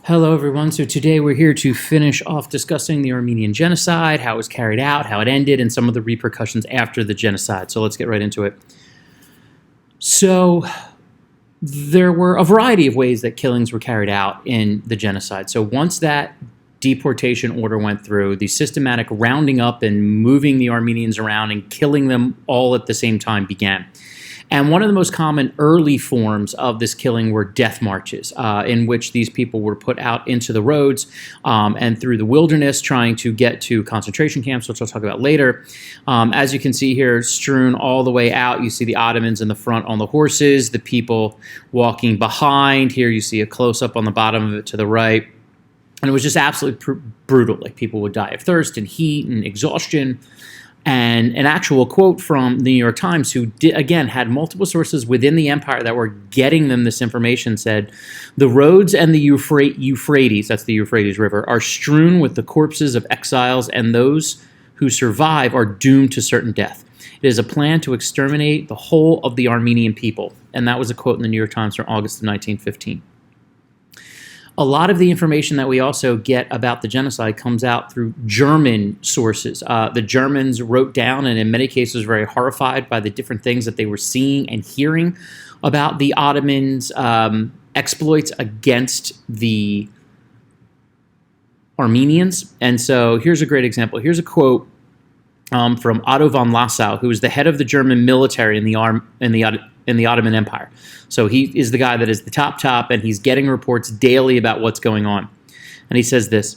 Hello everyone, so today we're here to finish off discussing the Armenian Genocide, how it was carried out, how it ended, and some of the repercussions after the genocide. So let's get right into it. So there were a variety of ways that killings were carried out in the genocide. So once that deportation order went through, the systematic rounding up and moving the Armenians around and killing them all at the same time began. And one of the most common early forms of this killing were death marches, in which these people were put out into the roads and through the wilderness trying to get to concentration camps, which I'll talk about later. As you can see here, strewn all the way out, you see the Ottomans in the front on the horses, the people walking behind. Here you see a close-up on the bottom of it to the right. And it was just absolutely brutal. Like, people would die of thirst and heat and exhaustion. And an actual quote from the New York Times, who again had multiple sources within the empire that were getting them this information, said, "The roads and the Euphrates, that's the Euphrates River, are strewn with the corpses of exiles, and those who survive are doomed to certain death. It is a plan to exterminate the whole of the Armenian people." And that was a quote in the New York Times from August of 1915. A lot of the information that we also get about the genocide comes out through German sources. The Germans wrote down, and in many cases were very horrified by the different things that they were seeing and hearing about the Ottomans' exploits against the Armenians. And so here's a great example. Here's a quote from Otto von Lossow, who was the head of the German military in the Ottoman Empire. So he is the guy that is the top, and he's getting reports daily about what's going on. And he says this: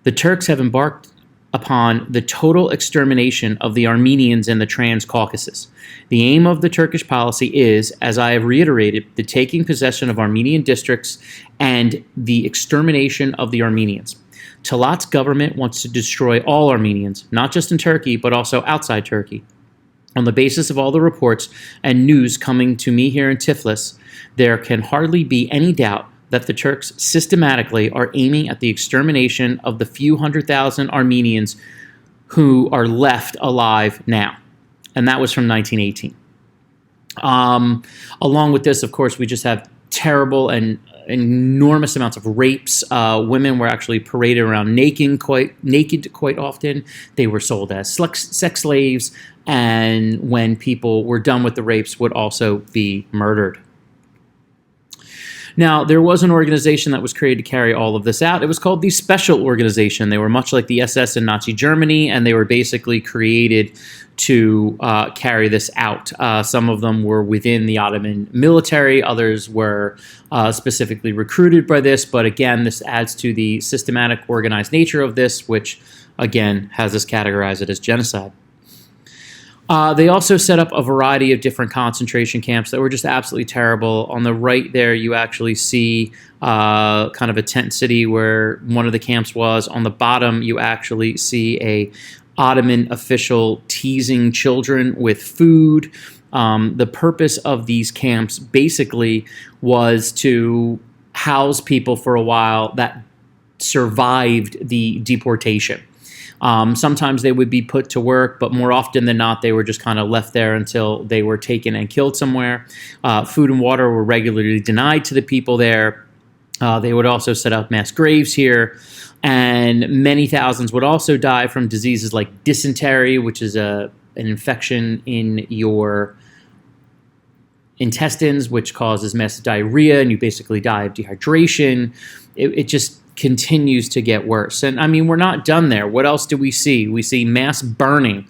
"The Turks have embarked upon the total extermination of the Armenians in the Trans-Caucasus. The aim of the Turkish policy is, as I have reiterated, the taking possession of Armenian districts and the extermination of the Armenians. Talat's government wants to destroy all Armenians, not just in Turkey, but also outside Turkey. On the basis of all the reports and news coming to me here in Tiflis, there can hardly be any doubt that the Turks systematically are aiming at the extermination of the few 100,000 Armenians who are left alive now." And that was from 1918. Along with this, of course, we just have terrible and enormous amounts of rapes. Women were actually paraded around naked quite often. They were sold as sex slaves, and when people were done with the rapes, would also be murdered. Now, there was an organization that was created to carry all of this out. It was called the Special Organization. They were much like the SS in Nazi Germany, and they were basically created to carry this out. Some of them were within the Ottoman military. Others were specifically recruited by this. But again, this adds to the systematic, organized nature of this, which, again, has us categorize it as genocide. They also set up a variety of different concentration camps that were just absolutely terrible. On the right there, you actually see kind of a tent city where one of the camps was. On the bottom, you actually see a Ottoman official teasing children with food. The purpose of these camps basically was to house people for a while that survived the deportation. Sometimes they would be put to work, but more often than not, they were just kind of left there until they were taken and killed somewhere. Food and water were regularly denied to the people there. They would also set up mass graves here, and many thousands would also die from diseases like dysentery, which is an infection in your intestines, which causes massive diarrhea, and you basically die of dehydration. It just continues to get worse. And I mean, we're not done there. What else do we see? We see mass burning,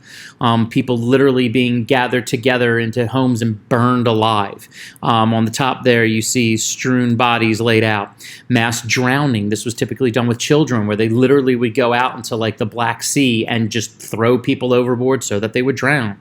people literally being gathered together into homes and burned alive. On the top there, you see strewn bodies laid out. Mass drowning. This was typically done with children, where they literally would go out into like the Black Sea and just throw people overboard so that they would drown.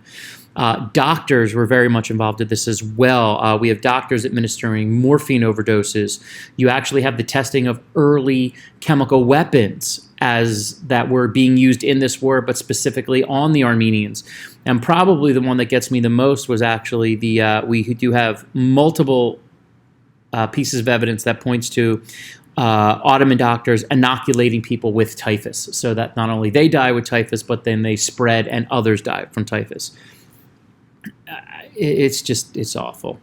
Doctors were very much involved in this as well. We have doctors administering morphine overdoses. You actually have the testing of early chemical weapons as that were being used in this war, but specifically on the Armenians. And probably the one that gets me the most was actually we do have multiple pieces of evidence that points to Ottoman doctors inoculating people with typhus, so that not only they die with typhus, but then they spread and others die from typhus. It's awful.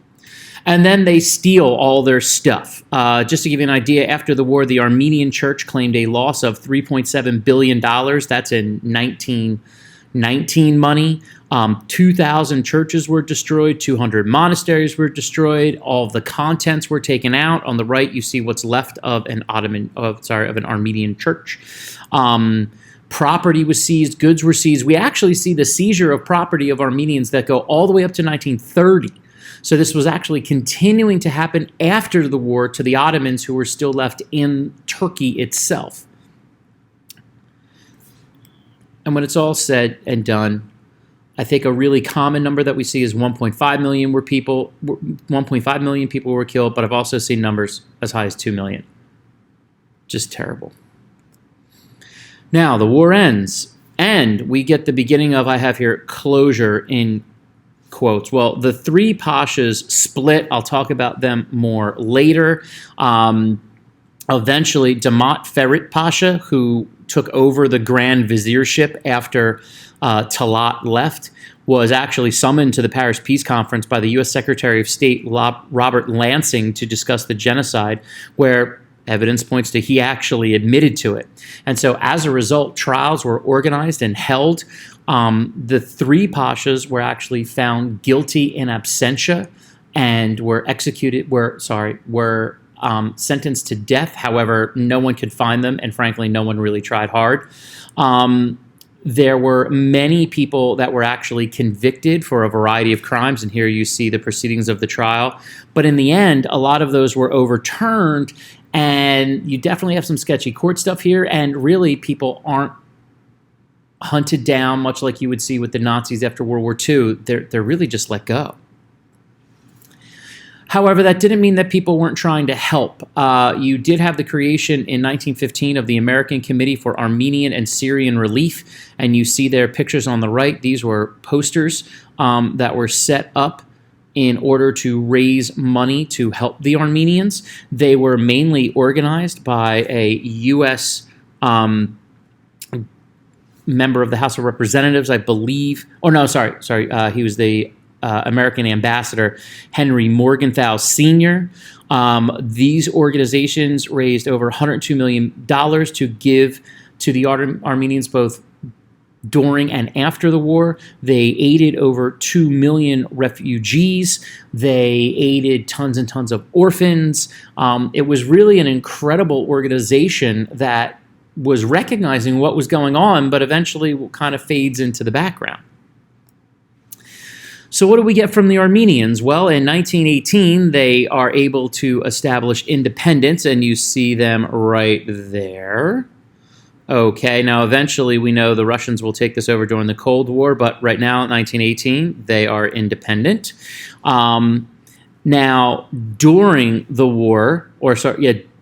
And then they steal all their stuff. Just to give you an idea, after the war, the Armenian Church claimed a loss of $3.7 billion. That's in 1919 money. 2,000 churches were destroyed. 200 monasteries were destroyed. All of the contents were taken out. On the right, you see what's left of an Armenian church. Property was seized. Goods were seized. We actually see the seizure of property of Armenians that go all the way up to 1930. So this was actually continuing to happen after the war to the Ottomans who were still left in Turkey itself. And when it's all said and done, I think a really common number that we see is 1.5 million 1.5 million people were killed, but I've also seen numbers as high as 2 million. Just terrible. Now the war ends, and we get the beginning of, I have here, closure in quotes. Well, the three Pashas split. I'll talk about them more later. Eventually, Damat Ferit Pasha, who took over the Grand Viziership after Talat left, was actually summoned to the Paris Peace Conference by the U.S. Secretary of State Robert Lansing to discuss the genocide, where evidence points to he actually admitted to it. And so as a result, trials were organized and held. The three Pashas were actually found guilty in absentia and were sentenced to death. However, no one could find them, and frankly, no one really tried hard. There were many people that were actually convicted for a variety of crimes, and here you see the proceedings of the trial. But in the end, a lot of those were overturned, and you definitely have some sketchy court stuff here, and really people aren't hunted down, much like you would see with the Nazis after World War II. They're really just let go. However, that didn't mean that people weren't trying to help. You did have the creation in 1915 of the American Committee for Armenian and Syrian Relief, and you see their pictures on the right. These were posters that were set up in order to raise money to help the Armenians. They were mainly organized by a U.S. Member of the House of Representatives, I believe. Oh, no, sorry. He was the American ambassador, Henry Morgenthau Sr. These organizations raised over $102 million to give to the Armenians both during and after the war. They aided over 2 million refugees. They aided tons and tons of orphans. It was really an incredible organization that was recognizing what was going on, but eventually kind of fades into the background. So what do we get from the Armenians? Well, in 1918, they are able to establish independence, and you see them right there. Okay, now eventually we know the Russians will take this over during the Cold War, but right now, 1918, they are independent. Now, during the war,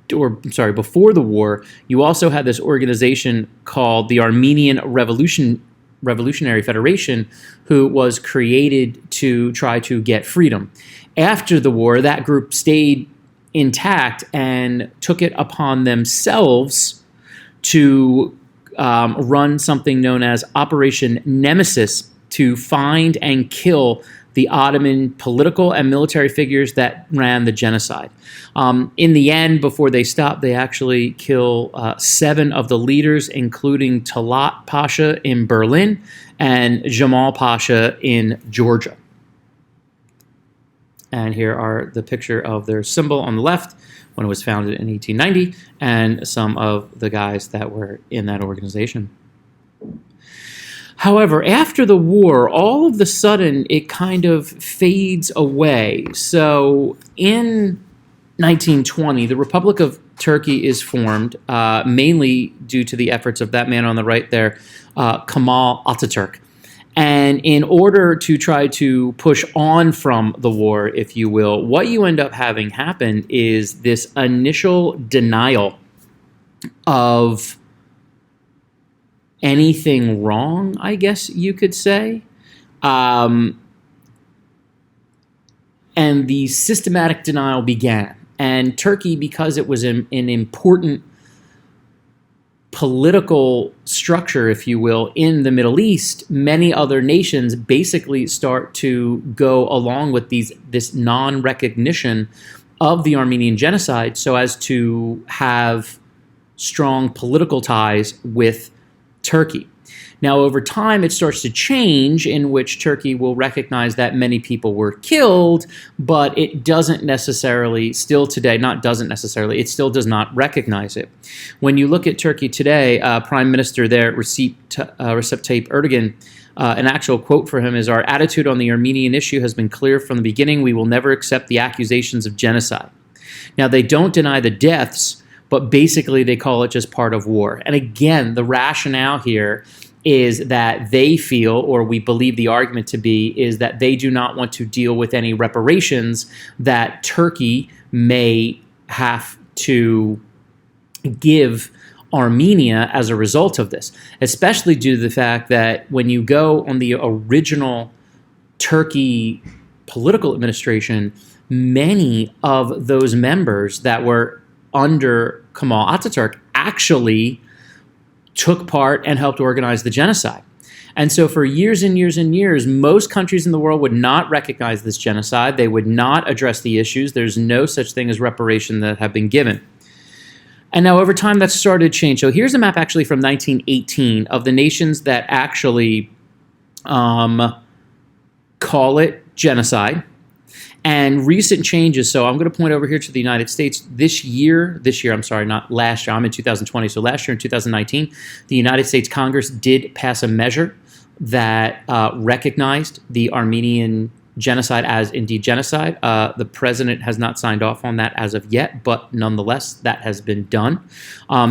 before the war, you also had this organization called the Armenian Revolutionary Federation, who was created to try to get freedom. After the war, that group stayed intact and took it upon themselves to run something known as Operation Nemesis to find and kill the Ottoman political and military figures that ran the genocide. In the end, before they stopped, they actually kill 7 of the leaders, including Talat Pasha in Berlin and Jamal Pasha in Georgia. And here are the picture of their symbol on the left when it was founded in 1890, and some of the guys that were in that organization. However, after the war, all of a sudden, it kind of fades away. So in 1920, the Republic of Turkey is formed, mainly due to the efforts of that man on the right there, Kemal Ataturk. And in order to try to push on from the war, if you will, what you end up having happen is this initial denial of anything wrong, I guess you could say. And the systematic denial began. And Turkey, because it was an important political structure, if you will, in the Middle East, many other nations basically start to go along with this non-recognition of the Armenian genocide so as to have strong political ties with Turkey. Now, over time, it starts to change in which Turkey will recognize that many people were killed, but it doesn't necessarily, still today, not doesn't necessarily, it still does not recognize it. When you look at Turkey today, Prime Minister there, Recep Tayyip Erdogan, an actual quote for him is, "Our attitude on the Armenian issue has been clear from the beginning. We will never accept the accusations of genocide." Now, they don't deny the deaths, but basically they call it just part of war. And again, the rationale here is that they feel, or we believe the argument to be, is that they do not want to deal with any reparations that Turkey may have to give Armenia as a result of this, especially due to the fact that when you go on the original Turkey political administration, many of those members that were under Kemal Ataturk actually took part and helped organize the genocide. And so for years and years and years, most countries in the world would not recognize this genocide. They would not address the issues. There's no such thing as reparation that have been given. And now over time, that's started to change. So here's a map actually from 1918 of the nations that actually call it genocide. And recent changes, so I'm going to point over here to the United States. This year, I'm sorry, not last year, I'm in 2020, so last year in 2019, the United States Congress did pass a measure that recognized the Armenian genocide as indeed genocide. The president has not signed off on that as of yet, but nonetheless, that has been done.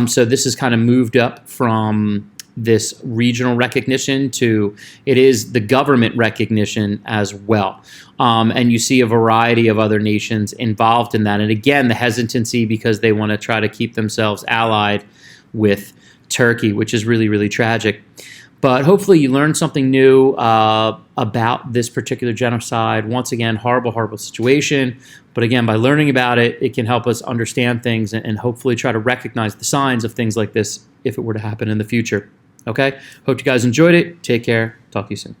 So this has kind of moved up from this regional recognition to it is the government recognition as well. And you see a variety of other nations involved in that. And again, the hesitancy because they want to try to keep themselves allied with Turkey, which is really, really tragic. But hopefully you learned something new about this particular genocide. Once again, horrible, horrible situation. But again, by learning about it, it can help us understand things and hopefully try to recognize the signs of things like this if it were to happen in the future. Okay? Hope you guys enjoyed it. Take care. Talk to you soon.